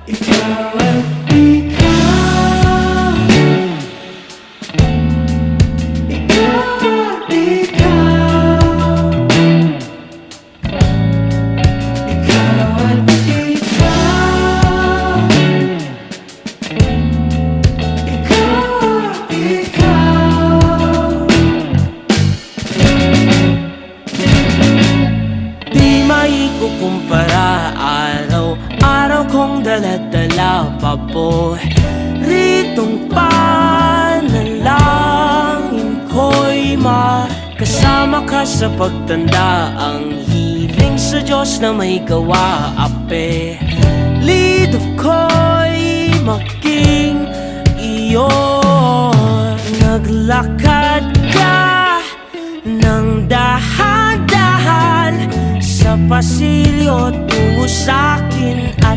ikaw at ikaw, ikaw at ikaw, ikaw at ikaw, ikaw at ikaw. Di maikukumpara, araw-araw kong dala-dala paboritong panalangin ko'y makasama ka sa pagtanda. Ang hiling sa Diyos na may gawa, apelido ko'y maging iyo. Naglakad ka ng dahan-dahan sa pasilyo tungo sa'kin at